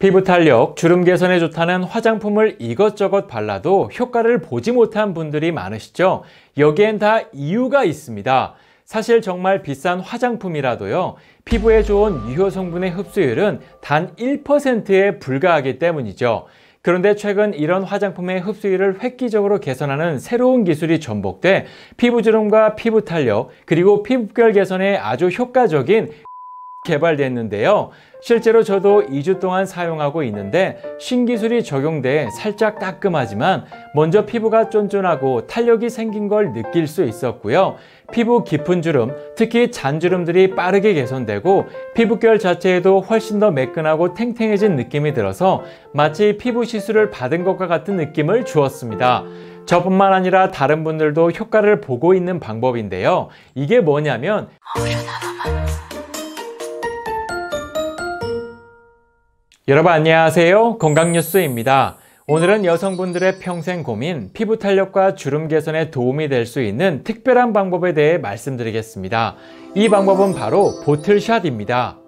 피부 탄력, 주름 개선에 좋다는 화장품을 이것저것 발라도 효과를 보지 못한 분들이 많으시죠? 여기엔 다 이유가 있습니다. 사실 정말 비싼 화장품이라도요, 피부에 좋은 유효 성분의 흡수율은 단 1%에 불과하기 때문이죠. 그런데 최근 이런 화장품의 흡수율을 획기적으로 개선하는 새로운 기술이 전복돼 피부주름과 피부 탄력, 그리고 피부결 개선에 아주 효과적인 개발됐는데요. 실제로 저도 2주 동안 사용하고 있는데 신기술이 적용돼 살짝 따끔하지만 먼저 피부가 쫀쫀하고 탄력이 생긴 걸 느낄 수 있었고요. 피부 깊은 주름, 특히 잔주름들이 빠르게 개선되고 피부결 자체에도 훨씬 더 매끈하고 탱탱해진 느낌이 들어서 마치 피부 시술을 받은 것과 같은 느낌을 주었습니다. 저뿐만 아니라 다른 분들도 효과를 보고 있는 방법인데요. 이게 뭐냐면 여러분 안녕하세요. 건강뉴스입니다. 오늘은 여성분들의 평생 고민, 피부 탄력과 주름 개선에 도움이 될 수 있는 특별한 방법에 대해 말씀드리겠습니다. 이 방법은 바로 보틀샷입니다.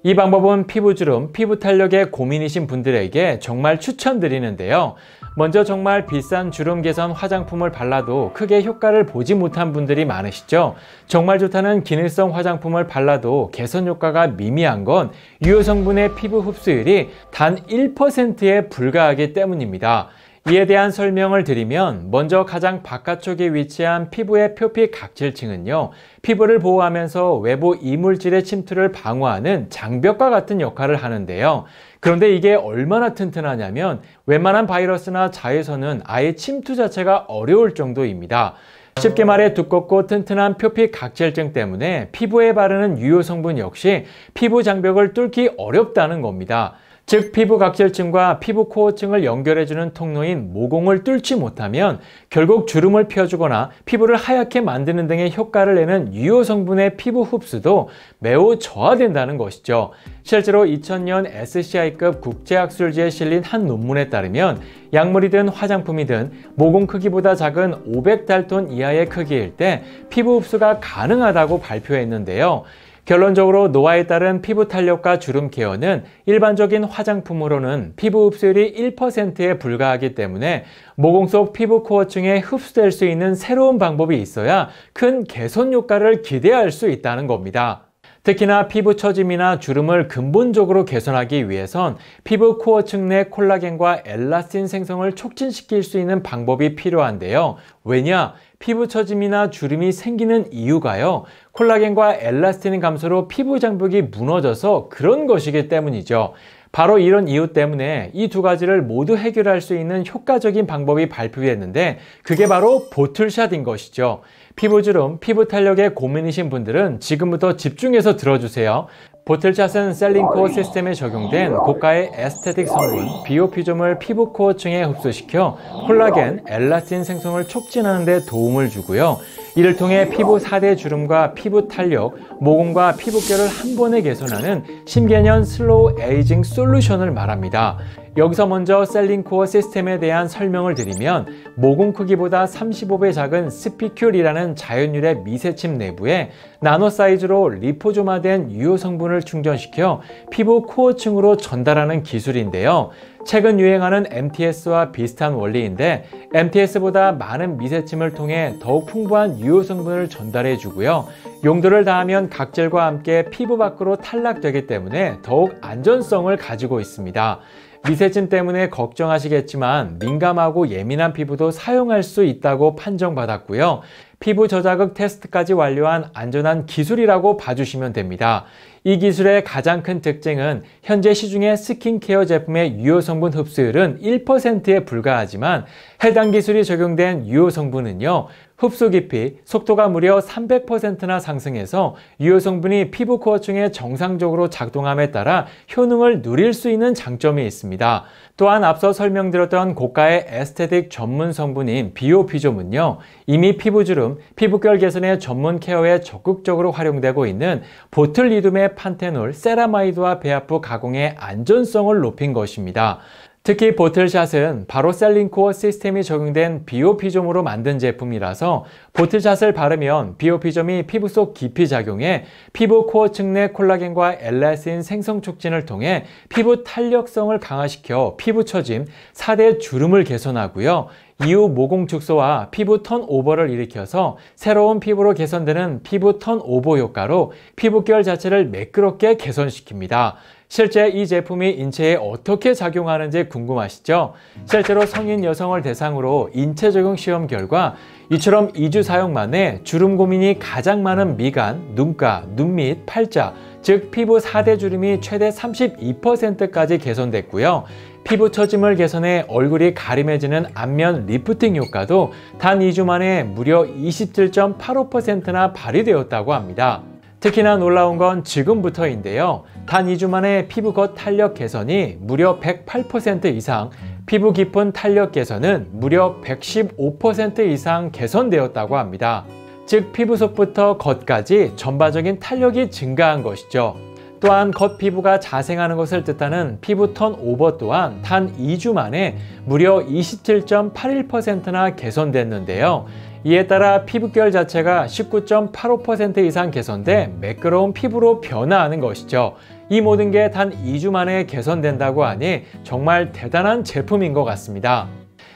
이 방법은 피부주름, 피부 탄력에 고민이신 분들에게 정말 추천드리는데요. 먼저 정말 비싼 주름 개선 화장품을 발라도 크게 효과를 보지 못한 분들이 많으시죠? 정말 좋다는 기능성 화장품을 발라도 개선 효과가 미미한 건 유효 성분의 피부 흡수율이 단 1%에 불과하기 때문입니다. 이에 대한 설명을 드리면 먼저 가장 바깥쪽에 위치한 피부의 표피 각질층은요, 피부를 보호하면서 외부 이물질의 침투를 방어하는 장벽과 같은 역할을 하는데요. 그런데 이게 얼마나 튼튼하냐면 웬만한 바이러스나 자외선은 아예 침투 자체가 어려울 정도입니다. 쉽게 말해 두껍고 튼튼한 표피 각질층 때문에 피부에 바르는 유효 성분 역시 피부 장벽을 뚫기 어렵다는 겁니다. 즉 피부 각질층과 피부 코어층을 연결해주는 통로인 모공을 뚫지 못하면 결국 주름을 펴주거나 피부를 하얗게 만드는 등의 효과를 내는 유효 성분의 피부 흡수도 매우 저하된다는 것이죠. 실제로 2000년 SCI급 국제학술지에 실린 한 논문에 따르면 약물이든 화장품이든 모공 크기보다 작은 500달톤 이하의 크기일 때 피부 흡수가 가능하다고 발표했는데요. 결론적으로 노화에 따른 피부 탄력과 주름 케어는 일반적인 화장품으로는 피부 흡수율이 1%에 불과하기 때문에 모공 속 피부 코어층에 흡수될 수 있는 새로운 방법이 있어야 큰 개선 효과를 기대할 수 있다는 겁니다. 특히나 피부 처짐이나 주름을 근본적으로 개선하기 위해선 피부 코어층 내 콜라겐과 엘라스틴 생성을 촉진시킬 수 있는 방법이 필요한데요. 왜냐? 피부 처짐이나 주름이 생기는 이유가요, 콜라겐과 엘라스틴 감소로 피부 장벽이 무너져서 그런 것이기 때문이죠. 바로 이런 이유 때문에 이 두 가지를 모두 해결할 수 있는 효과적인 방법이 발표됐는데 그게 바로 보틀샷인 것이죠. 피부주름, 피부 탄력에 고민이신 분들은 지금부터 집중해서 들어주세요. 보틀샷은 셀링코어 시스템에 적용된 고가의 에스테틱 성분 비오피즘을 피부 코어층에 흡수시켜 콜라겐, 엘라스틴 생성을 촉진하는 데 도움을 주고요. 이를 통해 피부 4대 주름과 피부 탄력, 모공과 피부결을 한 번에 개선하는 신개념 슬로우 에이징 솔루션을 말합니다. 여기서 먼저 셀링코어 시스템에 대한 설명을 드리면 모공 크기보다 35배 작은 스피큘이라는 자연유래 미세침 내부에 나노 사이즈로 리포조마된 유효 성분을 충전시켜 피부 코어층으로 전달하는 기술인데요. 최근 유행하는 MTS와 비슷한 원리인데 MTS보다 많은 미세침을 통해 더욱 풍부한 유효 성분을 전달해 주고요. 용도를 다하면 각질과 함께 피부 밖으로 탈락되기 때문에 더욱 안전성을 가지고 있습니다. 미세침 때문에 걱정하시겠지만 민감하고 예민한 피부도 사용할 수 있다고 판정받았고요. 피부 저자극 테스트까지 완료한 안전한 기술이라고 봐주시면 됩니다. 이 기술의 가장 큰 특징은 현재 시중의 스킨케어 제품의 유효 성분 흡수율은 1%에 불과하지만 해당 기술이 적용된 유효 성분은요, 흡수 깊이, 속도가 무려 300%나 상승해서 유효 성분이 피부 코어층에 정상적으로 작동함에 따라 효능을 누릴 수 있는 장점이 있습니다. 또한 앞서 설명드렸던 고가의 에스테틱 전문 성분인 비오피즘은요, 이미 피부주름, 피부결 개선의 전문 케어에 적극적으로 활용되고 있는 보툴리둠의 판테놀, 세라마이드와 배합부 가공의 안전성을 높인 것입니다. 특히 보틀샷은 바로 셀링코어 시스템이 적용된 비오피점으로 만든 제품이라서 보틀샷을 바르면 비오피점이 피부 속 깊이 작용해 피부 코어 층 내 콜라겐과 엘라스틴 생성 촉진을 통해 피부 탄력성을 강화시켜 피부 처짐, 4대 주름을 개선하고요. 이후 모공 축소와 피부 턴오버를 일으켜서 새로운 피부로 개선되는 피부 턴오버 효과로 피부결 자체를 매끄럽게 개선시킵니다. 실제 이 제품이 인체에 어떻게 작용하는지 궁금하시죠? 실제로 성인 여성을 대상으로 인체 적용 시험 결과 이처럼 2주 사용 만에 주름 고민이 가장 많은 미간, 눈가, 눈 밑, 팔자, 즉 피부 4대 주름이 최대 32%까지 개선됐고요. 피부 처짐을 개선해 얼굴이 가림해지는 안면 리프팅 효과도 단 2주 만에 무려 27.85%나 발휘되었다고 합니다. 특히나 놀라운 건 지금부터인데요. 단 2주 만에 피부 겉 탄력 개선이 무려 108% 이상, 피부 깊은 탄력 개선은 무려 115% 이상 개선되었다고 합니다. 즉 피부 속부터 겉까지 전반적인 탄력이 증가한 것이죠. 또한 겉 피부가 자생하는 것을 뜻하는 피부 턴오버 또한 단 2주 만에 무려 27.81%나 개선됐는데요. 이에 따라 피부결 자체가 19.85% 이상 개선돼 매끄러운 피부로 변화하는 것이죠. 이 모든 게 단 2주 만에 개선된다고 하니 정말 대단한 제품인 것 같습니다.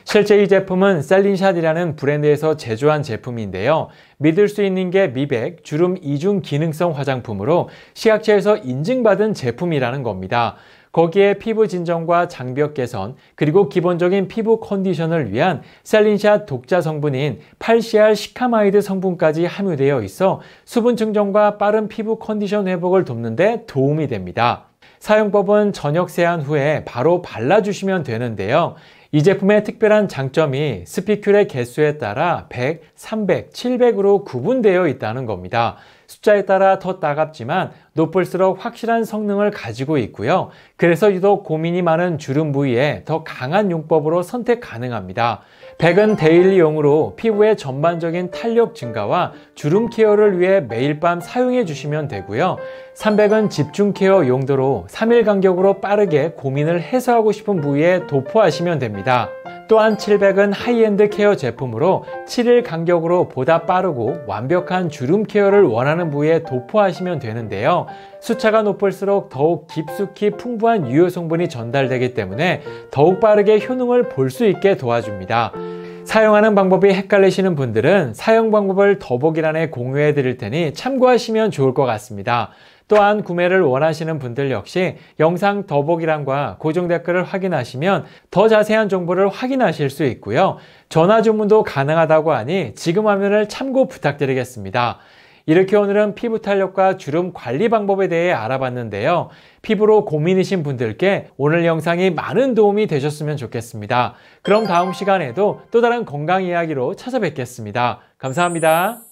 실제 이 제품은 셀린샷이라는 브랜드에서 제조한 제품인데요. 믿을 수 있는 게 미백, 주름 이중 기능성 화장품으로 식약처에서 인증받은 제품이라는 겁니다. 거기에 피부 진정과 장벽 개선, 그리고 기본적인 피부 컨디션을 위한 셀린샷 독자 성분인 8CR 시카마이드 성분까지 함유되어 있어 수분 증정과 빠른 피부 컨디션 회복을 돕는 데 도움이 됩니다. 사용법은 저녁 세안 후에 바로 발라주시면 되는데요. 이 제품의 특별한 장점이 스피큘의 개수에 따라 100, 300, 700으로 구분되어 있다는 겁니다. 숫자에 따라 더 따갑지만 높을수록 확실한 성능을 가지고 있고요. 그래서 유독 고민이 많은 주름 부위에 더 강한 용법으로 선택 가능합니다. 100은 데일리용으로 피부의 전반적인 탄력 증가와 주름 케어를 위해 매일 밤 사용해 주시면 되고요. 300은 집중 케어 용도로 3일 간격으로 빠르게 고민을 해소하고 싶은 부위에 도포하시면 됩니다. 또한 700은 하이엔드 케어 제품으로 7일 간격으로 보다 빠르고 완벽한 주름 케어를 원하는 부위에 도포하시면 되는데요. 숫자가 높을수록 더욱 깊숙이 풍부한 유효 성분이 전달되기 때문에 더욱 빠르게 효능을 볼 수 있게 도와줍니다. 사용하는 방법이 헷갈리시는 분들은 사용 방법을 더보기란에 공유해 드릴 테니 참고하시면 좋을 것 같습니다. 또한 구매를 원하시는 분들 역시 영상 더보기란과 고정 댓글을 확인하시면 더 자세한 정보를 확인하실 수 있고요. 전화 주문도 가능하다고 하니 지금 화면을 참고 부탁드리겠습니다. 이렇게 오늘은 피부 탄력과 주름 관리 방법에 대해 알아봤는데요. 피부로 고민이신 분들께 오늘 영상이 많은 도움이 되셨으면 좋겠습니다. 그럼 다음 시간에도 또 다른 건강 이야기로 찾아뵙겠습니다. 감사합니다.